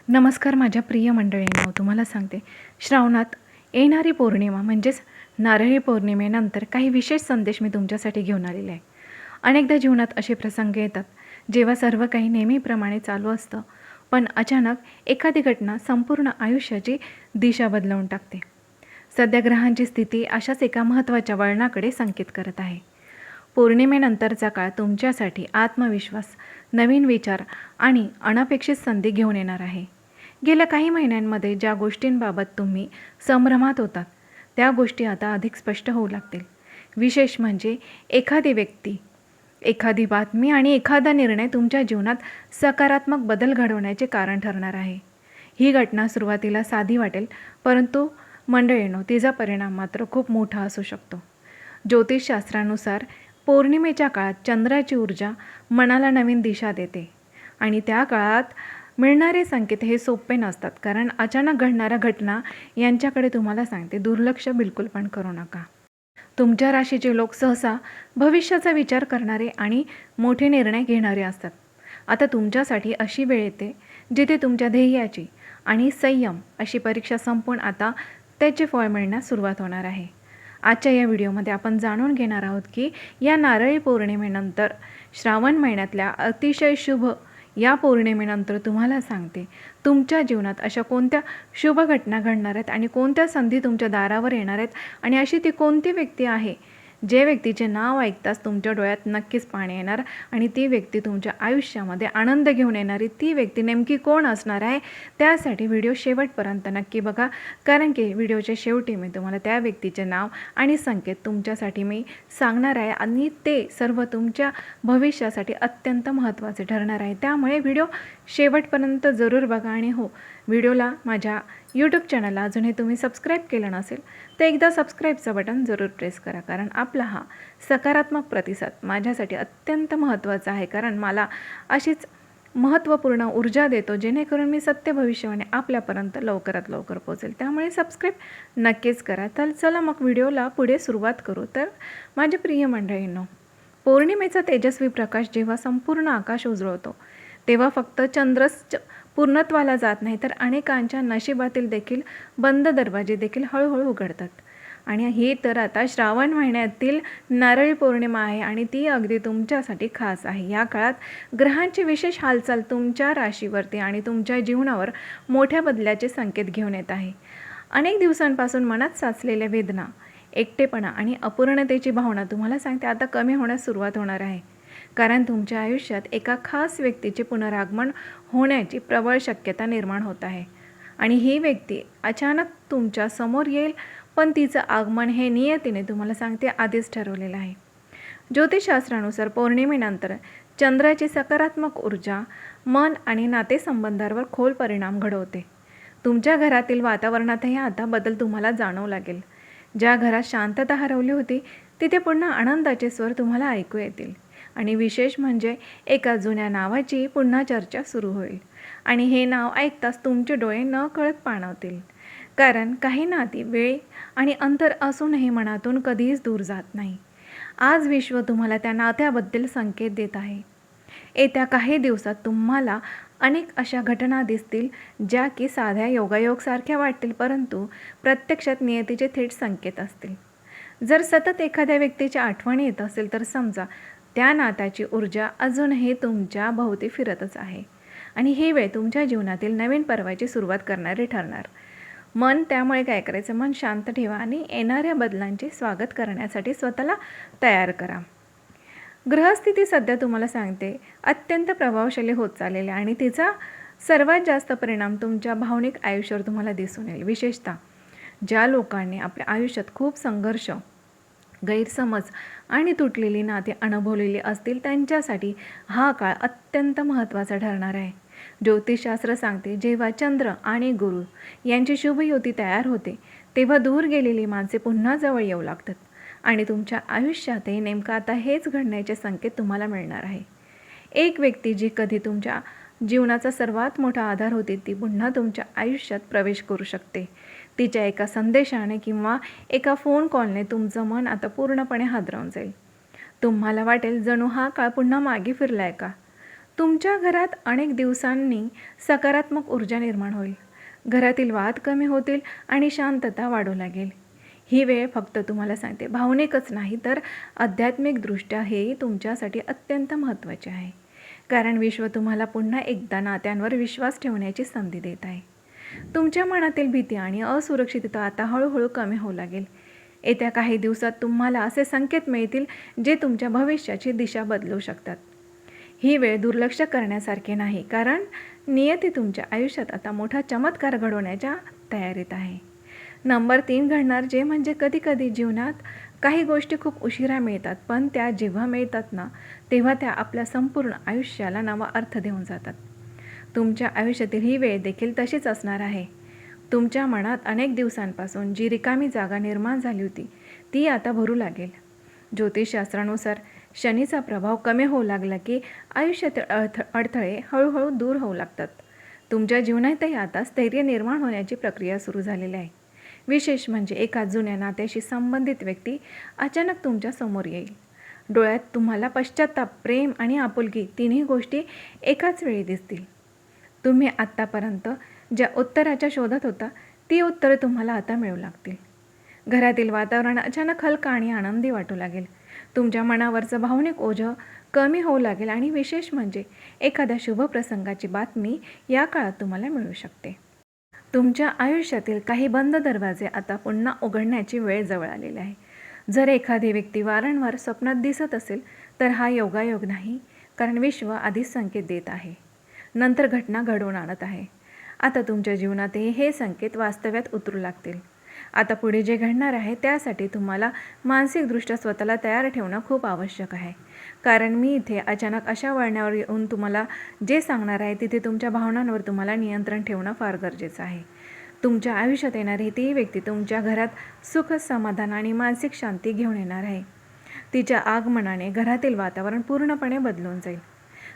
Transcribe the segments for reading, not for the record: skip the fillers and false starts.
नमस्कार माझ्या प्रिय मंडळींनो, तुम्हाला सांगते श्रावणात येणारी पौर्णिमा म्हणजेच नारळी पौर्णिमेनंतर काही विशेष संदेश मी तुमच्यासाठी घेऊन आलेले आहे. अनेकदा जीवनात असे प्रसंग येतात जेव्हा सर्व काही नेहमीप्रमाणे चालू असतं, पण अचानक एखादी घटना संपूर्ण आयुष्याची दिशा बदलवून टाकते. सध्या ग्रहांची स्थिती अशाच एका महत्त्वाच्या वळणाकडे संकेत करत आहे. पौर्णिमेनंतरचा काळ तुमच्यासाठी आत्मविश्वास, नवीन विचार आणि अनपेक्षित संधी घेऊन येणार आहे. गेल्या काही महिन्यांमध्ये ज्या गोष्टींबाबत तुम्ही संभ्रमात होतात, त्या गोष्टी आता अधिक स्पष्ट होऊ लागतील. विशेष म्हणजे एखादी व्यक्ती, एखादी बातमी आणि एखादा निर्णय तुमच्या जीवनात सकारात्मक बदल घडवण्याचे कारण ठरणार आहे. ही घटना सुरुवातीला साधी वाटेल, परंतु मंडळींनो, तिचा परिणाम मात्र खूप मोठा असू शकतो. ज्योतिषशास्त्रानुसार पौर्णिमेच्या काळात चंद्राची ऊर्जा मनाला नवीन दिशा देते आणि त्या काळात मिळणारे संकेत हे सोपे नसतात, कारण अचानक घडणाऱ्या घटना यांच्याकडे तुम्हाला सांगते दुर्लक्ष बिलकुल पण करू नका. तुमच्या राशीचे लोक सहसा भविष्याचा विचार करणारे आणि मोठे निर्णय घेणारे असतात. आता तुमच्यासाठी अशी वेळ येते जिथे तुमच्या ध्येयाची आणि संयम अशी परीक्षा संपून आता त्याचे फळ मिळण्यास सुरुवात होणार आहे. आजच्या या व्हिडिओमध्ये आपण जाणून घेणार आहोत की या नारळी पौर्णिमेनंतर श्रावण महिन्यातल्या अतिशय शुभ या पौर्णिमेनंतर तुम्हाला सांगते तुमच्या जीवनात अशा कोणत्या शुभ घटना घडणार आहेत आणि कोणत्या संधी तुमच्या दारावर येणार आहेत, आणि अशी ती कोणती व्यक्ती आहे जे व्यक्तीचे नाव ऐकताच तुमच्या डोळ्यात नक्कीच पाणी येणार आणि ती व्यक्ती तुमच्या आयुष्यामध्ये आनंद घेऊन येणारी ती व्यक्ती नेमकी कोण असणार आहे. त्यासाठी व्हिडिओ शेवटपर्यंत नक्की बघा, कारण की व्हिडिओच्या शेवटी मी तुम्हाला त्या व्यक्तीचे नाव आणि संकेत तुमच्यासाठी मी सांगणार आहे आणि ते सर्व तुमच्या भविष्यासाठी अत्यंत महत्त्वाचे ठरणार आहे. त्यामुळे व्हिडिओ शेवटपर्यंत जरूर बघा आणि हो, व्हिडिओला माझ्या यूट्यूब चॅनलला अजूनही तुम्ही सबस्क्राईब केलं नसेल तर एकदा सबस्क्राईबचं बटन जरूर प्रेस करा, कारण आपला हा सकारात्मक प्रतिसाद माझ्यासाठी अत्यंत महत्त्वाचा आहे, कारण मला अशीच महत्त्वपूर्ण ऊर्जा देतो जेणेकरून मी सत्य भविष्यवाणी आपल्यापर्यंत लवकरात लवकर पोहोचेल. त्यामुळे सबस्क्राईब नक्कीच करा. तर चला मग व्हिडिओला पुढे सुरुवात करू. तर माझे प्रिय मंडळींनो, पौर्णिमेचा तेजस्वी प्रकाश जेव्हा संपूर्ण आकाश उजळवतो तेव्हा फक्त चंद्रच पूर्णत्वाला जात नाही, तर अनेकांच्या नशिबातील देखील बंद दरवाजे देखील हळूहळू उघडतात. आणि ही तर आता श्रावण महिन्यातील नारळी पौर्णिमा आहे आणि ती अगदी तुमच्यासाठी खास आहे. या काळात ग्रहांची विशेष हालचाल तुमच्या राशीवरती आणि तुमच्या जीवनावर मोठ्या बदलाचे संकेत घेऊन येत आहे. अनेक दिवसांपासून मनात साचलेल्या वेदना, एकटेपणा आणि अपूर्णतेची भावना तुम्हाला सांगते आता कमी होण्यास सुरुवात होणार आहे, कारण तुमच्या आयुष्यात एका खास व्यक्तीचे पुनरागमन होण्याची प्रबळ शक्यता निर्माण होत आहे. आणि ही व्यक्ती अचानक तुमच्या समोर येईल, पण तिचं आगमन हे नियतीने तुम्हाला सांगते आधीच ठरवलेलं आहे. ज्योतिषशास्त्रानुसार पौर्णिमेनंतर चंद्राची सकारात्मक ऊर्जा मन आणि नातेसंबंधांवर खोल परिणाम घडवते. तुमच्या घरातील वातावरणातही आता बदल तुम्हाला जाणवू लागेल. ज्या घरात शांतता हरवली होती तिथे पुन्हा आनंदाचे स्वर तुम्हाला ऐकू येतील. आणि विशेष म्हणजे एका जुन्या नावाची पुन्हा चर्चा सुरू होईल आणि हे नाव ऐकताच तुमचे डोळे न कळत पाणावतील, कारण काही नाती वेळ आणि अंतर असूनही मनातून कधीच दूर जात नाही. आज विश्व तुम्हाला त्या नात्याबद्दल संकेत देत आहे. येत्या काही दिवसात तुम्हाला अनेक अशा घटना दिसतील ज्या की साध्या योगायोगसारख्या वाटतील, परंतु प्रत्यक्षात नियतीचे थेट संकेत असतील. जर सतत एखाद्या व्यक्तीची आठवण येत असेल तर समजा त्या नात्याची ऊर्जा अजूनही तुमच्या भोवती फिरतच आहे आणि ही वेळ तुमच्या जीवनातील नवीन पर्वाची सुरुवात करणारी ठरणार. त्यामुळे काय करायचं, मन शांत ठेवा आणि येणाऱ्या बदलांचे स्वागत करण्यासाठी स्वतःला तयार करा. ग्रहस्थिती सध्या तुम्हाला सांगते अत्यंत प्रभावशाली होत चाललेली आणि तिचा सर्वात जास्त परिणाम तुमच्या भावनिक आयुष्यावर तुम्हाला दिसून येईल. विशेषतः ज्या लोकांनी आपल्या आयुष्यात खूप संघर्ष, गैरसमज आणि तुटलेली नाती अनुभवलेली असतील त्यांच्यासाठी हा काळ अत्यंत महत्त्वाचा ठरणार आहे. ज्योतिषशास्त्र सांगते जेव्हा चंद्र आणि गुरु यांची शुभ युती तयार होते तेव्हा दूर गेलेली माणसे पुन्हा जवळ येऊ लागतात आणि तुमच्या आयुष्यातही नेमकं आता हेच घडण्याचे संकेत तुम्हाला मिळणार आहे. एक व्यक्ती जी कधी तुमच्या जीवनाचा सर्वात मोठा आधार होती ती पुन्हा तुमच्या आयुष्यात प्रवेश करू शकते. तिच्या एका संदेशाने किंवा एका फोन कॉलने तुमचं मन आता पूर्णपणे हादरवून जाईल. तुम्हाला वाटेल जणू हा काळ पुन्हा मागे फिरलाय का. तुमच्या घरात अनेक दिवसांनी सकारात्मक ऊर्जा निर्माण होईल. घरातील वाद कमी होतील आणि शांतता वाढू लागेल. ही वेळ फक्त तुम्हाला सांगते भावनिकच नाही तर आध्यात्मिकदृष्ट्या हे तुमच्यासाठी अत्यंत महत्त्वाचे आहे. कारण विश्व तुम्हाला पुन्हा एकदा नात्यांवर विश्वास ठेवण्याची संधी देत आहे. तुमच्या मनातील भीती आणि असुरक्षितता आता हळूहळू कमी होऊ लागेल. येत्या काही दिवसात तुम्हाला असे संकेत मिळतील जे तुमच्या भविष्याची दिशा बदलू शकतात. ही वेळ दुर्लक्ष करण्यासारखे नाही, कारण नियती तुमच्या आयुष्यात आता मोठा चमत्कार घडवण्याच्या तयारीत आहे. नंबर 3 घडणार जे म्हणजे कधीकधी जीवनात काही गोष्टी खूप उशिरा मिळतात, पण त्या जेव्हा मिळतात ना, तेव्हा त्या आपल्या संपूर्ण आयुष्याला नवा अर्थ देऊन जातात. तुमच्या आयुष्यातील ही वेळ देखील तशीच असणार आहे. तुमच्या मनात अनेक दिवसांपासून जी रिकामी जागा निर्माण झाली होती ती आता भरू लागेल. ज्योतिषशास्त्रानुसार शनीचा प्रभाव कमी होऊ लागला की आयुष्यातील अडथळे हळूहळू दूर होऊ लागतात. तुमच्या जीवनातही आता स्थैर्य निर्माण होण्याची प्रक्रिया सुरू झालेली आहे. विशेष म्हणजे एका जुन्या नात्याशी संबंधित व्यक्ती अचानक तुमच्या समोर येईल. डोळ्यात तुम्हाला पश्चात्ताप, प्रेम आणि आपुलकी तिन्ही गोष्टी एकाच वेळी दिसतील. तुम्ही आत्तापर्यंत ज्या उत्तराच्या शोधात होता ती उत्तरे तुम्हाला आता मिळू लागतील. घरातील वातावरण अचानक हलकं आणि आनंदी वाटू लागेल. तुमच्या मनावरचं भावनिक ओझं कमी होऊ लागेल आणि विशेष म्हणजे एखाद्या शुभ प्रसंगाची बातमी या काळात तुम्हाला मिळू शकते. तुमच्या आयुष्यातील काही बंद दरवाजे आता पुन्हा उघडण्याची वेळ जवळ आलेली आहे. जर एखादी व्यक्ती वारंवार स्वप्नात दिसत असेल तर हा योगायोग नाही, कारण विश्व आधीच संकेत देत आहे, नंतर घटना घडवून आणत आहे. आता तुमच्या जीवनातही हे संकेत वास्तव्यात उतरू लागतील. आता पुढे जे घडणार आहे त्यासाठी तुम्हाला मानसिकदृष्ट्या स्वतःला तयार ठेवणं खूप आवश्यक आहे. कारण मी इथे अचानक अशा वळणावर येऊन तुम्हाला जे सांगणार आहे तिथे तुमच्या भावनांवर तुम्हाला नियंत्रण ठेवणं फार गरजेचं आहे. तुमच्या आयुष्यात येणारी ती व्यक्ती तुमच्या घरात सुख, समाधान आणि मानसिक शांती घेऊन येणार आहे. तिच्या आगमनाने घरातील वातावरण पूर्णपणे बदलून जाईल.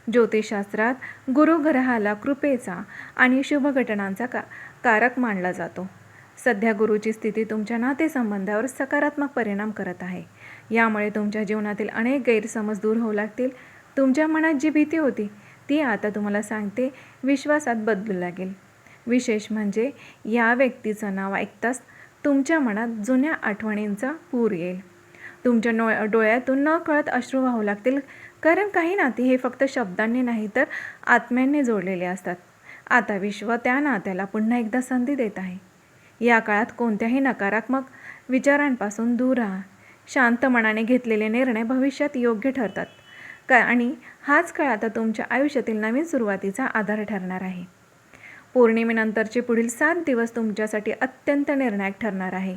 ज्योतिषशास्त्रात गुरु ग्रहाला कृपेचा आणि शुभ घटनांचा कारक मानला जातो. सध्या गुरुची स्थिती तुमच्या नातेसंबंधावर सकारात्मक परिणाम करत आहे. यामुळे तुमच्या जीवनातील अनेक गैरसमज दूर होऊ लागतील. तुमच्या मनात जी भीती होती ती आता तुम्हाला सांगते विश्वासात बदलू लागेल. विशेष म्हणजे या व्यक्तीचं नाव ऐकताच तुमच्या मनात जुन्या आठवणींचा पूर येईल. तुमच्या डोळ्यातून न कळत अश्रू वाहू लागतील, कारण काही नाती हे फक्त शब्दांनी नाही तर आत्म्यांनी जोडलेले असतात. आता विश्व त्या नात्याला पुन्हा एकदा संधी देत आहे. या काळात कोणत्याही नकारात्मक विचारांपासून दूर राहा. शांत मनाने घेतलेले निर्णय भविष्यात योग्य ठरतात आणि हाच काळ आता तुमच्या आयुष्यातील नवीन सुरुवातीचा आधार ठरणार आहे. पौर्णिमेनंतरचे पुढील 7 दिवस तुमच्यासाठी अत्यंत निर्णायक ठरणार आहे.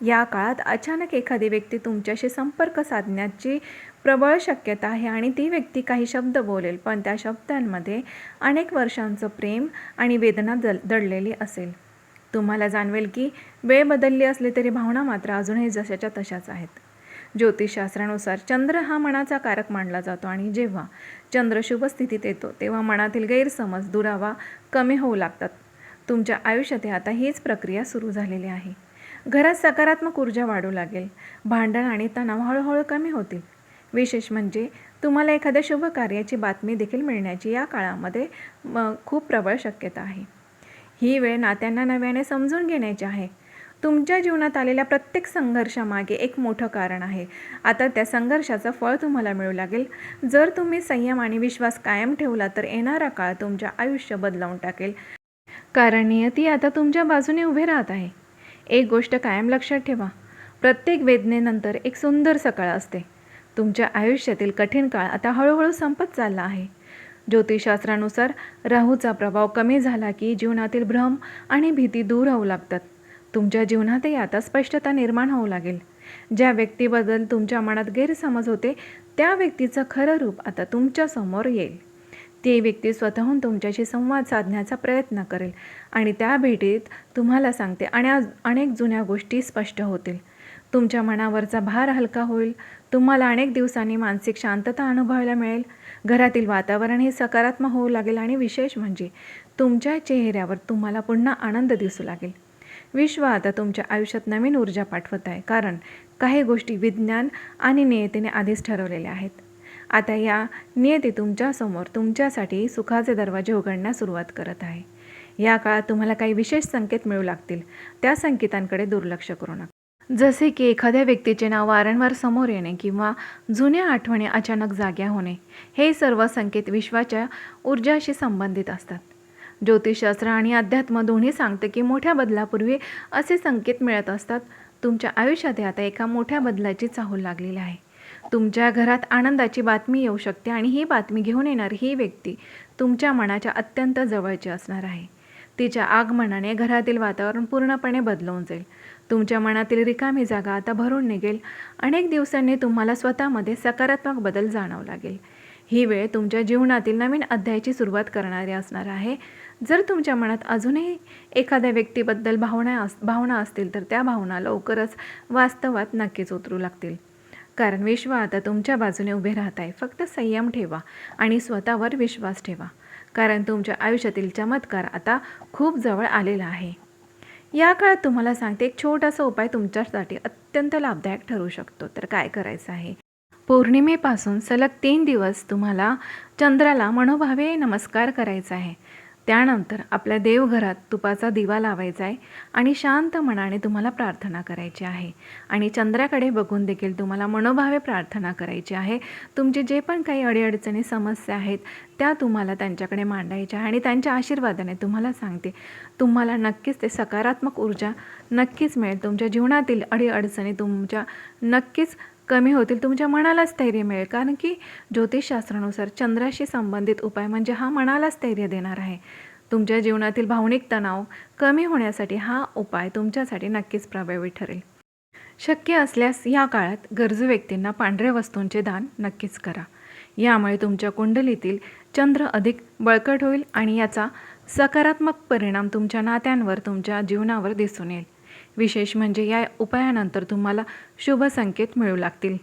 या काळात अचानक एखादी व्यक्ती तुमच्याशी संपर्क साधण्याची प्रबळ शक्यता आहे आणि ती व्यक्ती काही शब्द बोलेल, पण त्या शब्दांमध्ये अनेक वर्षांचं प्रेम आणि वेदना दडलेली असेल. तुम्हाला जाणवेल की वेळ बदलली असली तरी भावना मात्र अजूनही जशाच्या तशाच आहेत. ज्योतिषशास्त्रानुसार चंद्र हा मनाचा कारक मानला जातो आणि जेव्हा चंद्र शुभ स्थितीत येतो तेव्हा मनातील गैरसमज, दुरावा कमी होऊ लागतात. तुमच्या आयुष्यात आता हीच प्रक्रिया सुरू झालेली आहे. घरात सकारात्मक ऊर्जा वाढू लागेल. भांडण आणि तणाव हळूहळू कमी होतील. विशेष म्हणजे तुम्हाला एखाद्या शुभ कार्याची बातमी देखील मिळण्याची या काळामध्ये खूप प्रबळ शक्यता आहे. ही वेळ नात्यांना नव्याने समजून घेण्याची आहे. तुमच्या जीवनात आलेल्या प्रत्येक संघर्षामागे एक मोठं कारण आहे. आता त्या संघर्षाचं फळ तुम्हाला मिळू लागेल. जर तुम्ही संयम आणि विश्वास कायम ठेवला तर येणारा काळ तुमच्या आयुष्य बदलावून टाकेल, कारण नियती आता तुमच्या बाजूने उभे राहत आहे. एक गोष्ट कायम लक्षात ठेवा, प्रत्येक वेदनेनंतर एक सुंदर सकाळ असते. तुमच्या आयुष्यातील कठीण काळ आता हळूहळू संपत चालला आहे. ज्योतिषशास्त्रानुसार राहूचा प्रभाव कमी झाला की जीवनातील भ्रम आणि भीती दूर होऊ लागतात. तुमच्या जीवनातही आता स्पष्टता निर्माण होऊ लागेल. ज्या व्यक्तीबद्दल तुमच्या मनात गैरसमज होते त्या व्यक्तीचं खरं रूप आता तुमच्या समोर येईल. ती व्यक्ती स्वतःहून तुमच्याशी संवाद साधण्याचा प्रयत्न करेल आणि त्या भेटीत तुम्हाला सांगते अनेक जुन्या गोष्टी स्पष्ट होतील. तुमच्या मनावरचा भार हलका होईल. तुम्हाला अनेक दिवसांनी मानसिक शांतता अनुभवायला मिळेल. घरातील वातावरण हे सकारात्मक होऊ लागेल आणि विशेष म्हणजे तुमच्या चेहऱ्यावर तुम्हाला पुन्हा आनंद दिसू लागेल. विश्व आता तुमच्या आयुष्यात नवीन ऊर्जा पाठवत आहे, कारण काही गोष्टी विज्ञान आणि नियतीने आधीच ठरवलेल्या आहेत. आता या नियती तुमच्यासमोर तुमच्यासाठी सुखाचे दरवाजे उघडण्यास सुरुवात करत आहे. या काळात तुम्हाला काही विशेष संकेत मिळू लागतील. त्या संकेतांकडे दुर्लक्ष करू नका. जसे की एखाद्या व्यक्तीचे नाव वारंवार समोर येणे किंवा जुन्या आठवणी अचानक जाग्या होणे, हे सर्व संकेत विश्वाच्या ऊर्जाशी संबंधित असतात. ज्योतिषशास्त्र आणि अध्यात्म दोन्ही सांगते की मोठ्या बदलापूर्वी असे संकेत मिळत असतात. तुमच्या आयुष्यात आता एका मोठ्या बदलाची चाहूल लागलेली आहे. तुमच्या घरात आनंदाची बातमी येऊ शकते आणि ही बातमी घेऊन येणारी ही व्यक्ती तुमच्या मनाच्या अत्यंत जवळची असणार आहे. तिच्या आगमनाने घरातील वातावरण पूर्णपणे बदलून जाईल. तुमच्या मनातील रिकामी जागा आता भरून निघेल. अनेक दिवसांनी तुम्हाला स्वतःमध्ये सकारात्मक बदल जाणवू लागेल. ही वेळ तुमच्या जीवनातील नवीन अध्यायाची सुरुवात करणारी असणार आहे. जर तुमच्या मनात अजूनही एखाद्या व्यक्तीबद्दल भावना असतील तर त्या भावना लवकरच वास्तवात नक्कीच उतरू लागतील. कारण विश्व आता तुमच्या बाजूने उभे राहत आहे. फक्त संयम ठेवा आणि स्वतःवर विश्वास ठेवा, कारण तुमच्या आयुष्यातील चमत्कार आता खूप जवळ आलेला आहे. या काळात तुम्हाला सांगते, एक छोटासा उपाय तुमच्यासाठी अत्यंत लाभदायक ठरू शकतो. तर काय करायचं आहे? पौर्णिमेपासून सलग 3 दिवस तुम्हाला चंद्राला मनोभावे नमस्कार करायचा आहे. त्यानंतर आपल्या देवघरात तुपाचा दिवा लावायचा आहे आणि शांत मनाने तुम्हाला प्रार्थना करायची आहे. आणि चंद्राकडे बघून देखील तुम्हाला मनोभावे प्रार्थना करायची आहे. तुमचे जे पण काही अडीअडचणी समस्या आहेत त्या तुम्हाला त्यांच्याकडे मांडायच्या आणि त्यांच्या आशीर्वादाने तुम्हाला सांगते, तुम्हाला नक्कीच ते सकारात्मक ऊर्जा नक्कीच मिळेल. तुमच्या जीवनातील अडीअडचणी तुमच्या नक्कीच कमी होतील. तुमच्या मनाला स्थैर्य मिळेल, कारण की ज्योतिषशास्त्रानुसार चंद्राशी संबंधित उपाय म्हणजे हा मनाला स्थैर्य देणार आहे. तुमच्या जीवनातील भावनिक तणाव कमी होण्यासाठी हा उपाय तुमच्यासाठी नक्कीच प्रभावी ठरेल. शक्य असल्यास या काळात गरजू व्यक्तींना पांढऱ्या वस्तूंचे दान नक्कीच करा. यामुळे तुमच्या कुंडलीतील चंद्र अधिक बळकट होईल आणि याचा सकारात्मक परिणाम तुमच्या नात्यांवर, तुमच्या जीवनावर दिसून येईल. विशेष म्हणजे या उपायानंतर तुम्हाला शुभ संकेत मिळू लागतील.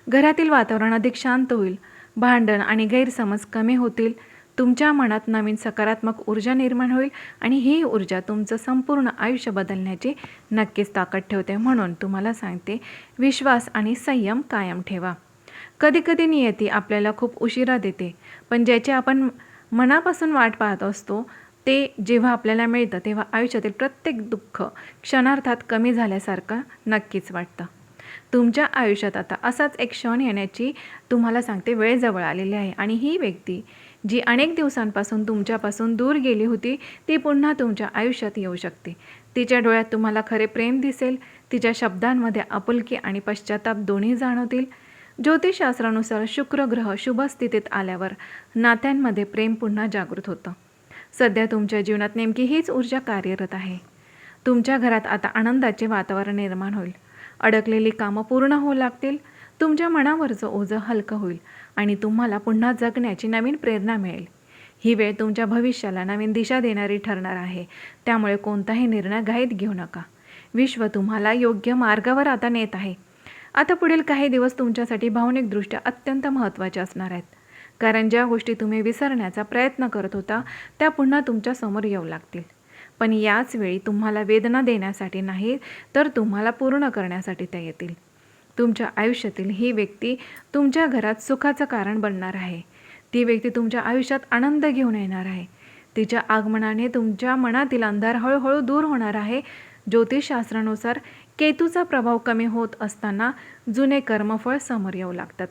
घरातील वातावरण अधिक शांत होईल. भांडण आणि गैरसमज कमी होतील. तुमच्या मनात नवीन सकारात्मक ऊर्जा निर्माण होईल आणि ही ऊर्जा तुमचं संपूर्ण आयुष्य बदलण्याची नक्कीच ताकद ठेवते. म्हणून तुम्हाला सांगते, विश्वास आणि संयम कायम ठेवा. कधीकधी नियती आपल्याला खूप उशिरा देते, पण ज्याची आपण मनापासून वाट पाहत असतो ते जेव्हा आपल्याला मिळतं तेव्हा आयुष्यातील प्रत्येक दुःख क्षणार्धात कमी झाल्यासारखं नक्कीच वाटतं. तुमच्या आयुष्यात आता असाच एक क्षण येण्याची तुम्हाला सांगते वेळ जवळ आलेली आहे आणि ही व्यक्ती जी अनेक दिवसांपासून तुमच्यापासून दूर गेली होती ती पुन्हा तुमच्या आयुष्यात येऊ शकते. तिच्या डोळ्यात तुम्हाला खरे प्रेम दिसेल. तिच्या शब्दांमध्ये आपुलकी आणि पश्चाताप दोन्ही जाणवतील. ज्योतिषशास्त्रानुसार शुक्र ग्रह शुभ स्थितीत आल्यावर नात्यांमध्ये प्रेम पुन्हा जागृत होतं. सध्या तुमच्या जीवनात नेमकी हीच ऊर्जा कार्यरत आहे. तुमच्या घरात आता आनंदाचे वातावरण निर्माण होईल. अडकलेली कामं पूर्ण होऊ लागतील. तुमच्या मनावरचं ओझं हलकं होईल आणि तुम्हाला पुन्हा जगण्याची नवीन प्रेरणा मिळेल. ही वेळ तुमच्या भविष्याला नवीन दिशा देणारी ठरणार आहे. त्यामुळे कोणताही निर्णय घाईत घेऊ नका. विश्व तुम्हाला योग्य मार्गावर आता नेत आहे. आता पुढील काही दिवस तुमच्यासाठी भावनिकदृष्ट्या अत्यंत महत्त्वाचे असणार आहेत. कारण ज्या गोष्टी तुम्ही विसरण्याचा प्रयत्न करत होता त्या पुन्हा तुमच्या समोर येऊ लागतील. पण याच वेळी तुम्हाला वेदना देण्यासाठी नाही, तर तुम्हाला पूर्ण करण्यासाठी त्या येतील. तुमच्या आयुष्यातील ही व्यक्ती तुमच्या घरात सुखाचं कारण बनणार आहे. ती व्यक्ती तुमच्या आयुष्यात आनंद घेऊन येणार आहे. तिच्या आगमनाने तुमच्या मनातील अंधार हळूहळू दूर होणार आहे. ज्योतिषशास्त्रानुसार केतूचा प्रभाव कमी होत असताना जुने कर्मफळ समोर येऊ लागतात.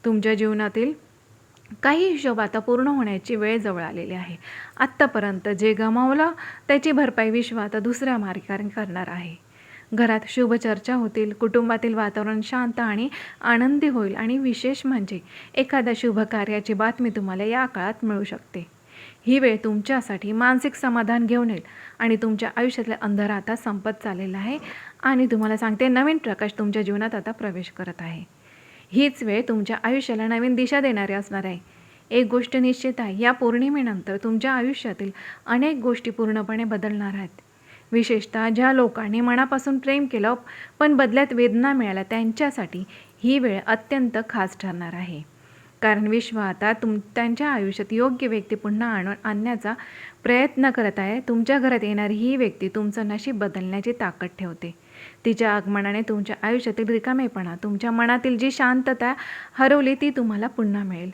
तुमच्या जीवनातील काही हिशोब आता पूर्ण होण्याची वेळ जवळ आलेली आहे. आत्तापर्यंत जे गमावलं त्याची भरपाई विश्व आता दुसऱ्या मार्गाने करणार आहे. घरात शुभ चर्चा होतील. कुटुंबातील वातावरण शांत आणि आनंदी होईल आणि विशेष म्हणजे एखाद्या शुभ कार्याची बातमी तुम्हाला या काळात मिळू शकते. ही वेळ तुमच्यासाठी मानसिक समाधान घेऊन येईल आणि तुमच्या आयुष्यातला अंधार आता संपत चाललेला आहे आणि तुम्हाला सांगते, नवीन प्रकाश तुमच्या जीवनात आता प्रवेश करत आहे. हीच वेळ तुमच्या आयुष्याला नवीन दिशा देणारी असणार आहे. एक गोष्ट निश्चित आहे, या पौर्णिमेनंतर तुमच्या आयुष्यातील अनेक गोष्टी पूर्णपणे बदलणार आहेत. विशेषतः ज्या लोकांनी मनापासून प्रेम केलं पण बदल्यात वेदना मिळाल्या त्यांच्यासाठी ही वेळ अत्यंत खास ठरणार आहे. कारण विश्व आता त्यांच्या आयुष्यात योग्य व्यक्ती पुन्हा आणण्याचा प्रयत्न करत आहे. तुमच्या घरात येणारी ही व्यक्ती तुमचं नशीब बदलण्याची ताकद ठेवते. तिच्या आगमनाने तुमच्या आयुष्यातील रिकामेपणा, तुमच्या मनातील जी शांतता हरवली ती तुम्हाला पुन्हा मिळेल.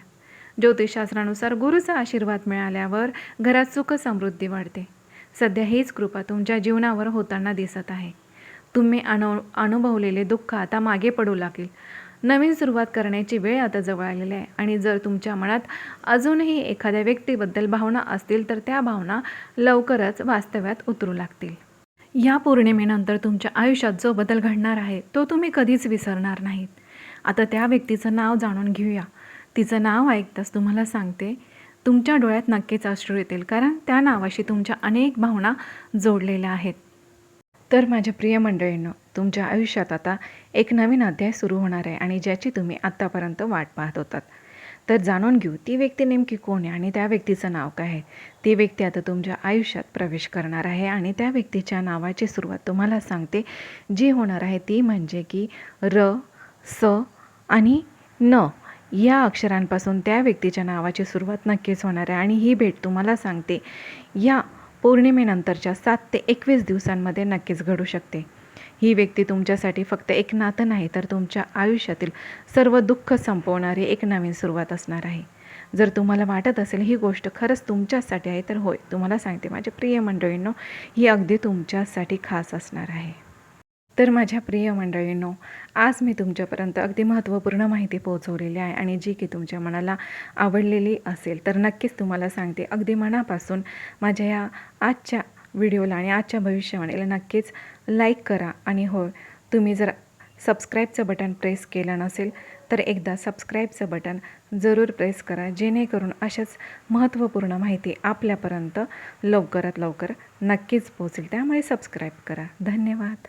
ज्योतिषशास्त्रानुसार गुरुचा आशीर्वाद मिळाल्यावर घरात सुख समृद्धी वाढते. सध्या हीच कृपा तुमच्या जीवनावर होताना दिसत आहे. तुम्ही अनुभवलेले दुःख आता मागे पडू लागेल. नवीन सुरुवात करण्याची वेळ आता जवळ आलेली आहे आणि जर तुमच्या मनात अजूनही एखाद्या व्यक्तीबद्दल भावना असतील तर त्या भावना लवकरच वास्तव्यात उतरू लागतील. या पौर्णिमेनंतर तुमच्या आयुष्यात जो बदल घडणार आहे तो तुम्ही कधीच विसरणार नाहीत. आता त्या व्यक्तीचं नाव जाणून घेऊया. तिचं नाव ऐकताच तुम्हाला सांगते, तुमच्या डोळ्यात नक्कीच अश्रू येतील, कारण त्या नावाशी तुमच्या अनेक भावना जोडलेल्या आहेत. तर माझ्या प्रिय मंडळींनो, तुमच्या आयुष्यात आता एक नवीन अध्याय सुरू होणार आहे आणि ज्याची तुम्ही आत्तापर्यंत वाट पाहत होतात. तर जाणून घेऊ ती व्यक्ती नेमकी कोण आहे आणि त्या व्यक्तीचं नाव काय आहे. ती व्यक्ती आता तुमच्या आयुष्यात प्रवेश करणार आहे आणि त्या व्यक्तीच्या नावाची सुरुवात तुम्हाला सांगते जी होणार आहे ती म्हणजे की र, स आणि न या अक्षरांपासून त्या व्यक्तीच्या नावाची सुरुवात नक्कीच होणार आहे. आणि ही भेट तुम्हाला सांगते या पौर्णिमेनंतरच्या 7 ते 21 दिवसांमध्ये नक्कीच घडू शकते. ही व्यक्ती तुमच्यासाठी फक्त एक नातं नाही तर तुमच्या आयुष्यातील सर्व दुःख संपवणारी एक नवीन सुरुवात असणार आहे. जर तुम्हाला वाटत असेल ही गोष्ट खरंच तुमच्यासाठी आहे तर होय, तुम्हाला सांगते माझ्या प्रिय मंडळींनो, ही अगदी तुमच्यासाठी खास असणार आहे. तर माझ्या प्रिय मंडळींनो, आज मी तुमच्यापर्यंत अगदी महत्त्वपूर्ण माहिती पोहोचवलेली आहे आणि जी की तुमच्या मनाला आवडलेली असेल तर नक्कीच तुम्हाला सांगते अगदी मनापासून माझ्या या आजच्या व्हिडिओला आणि आजच्या भविष्यवाणीला नक्कीच लाईक करा. आणि हो, तुम्ही जर सबस्क्राईबचं बटन प्रेस केलं नसेल तर एकदा सबस्क्राईबचं बटन जरूर प्रेस करा, जेणेकरून अशाच महत्त्वपूर्ण माहिती आपल्यापर्यंत लवकरात लवकर नक्कीच पोहोचेल. त्यामुळे सबस्क्राईब करा. धन्यवाद.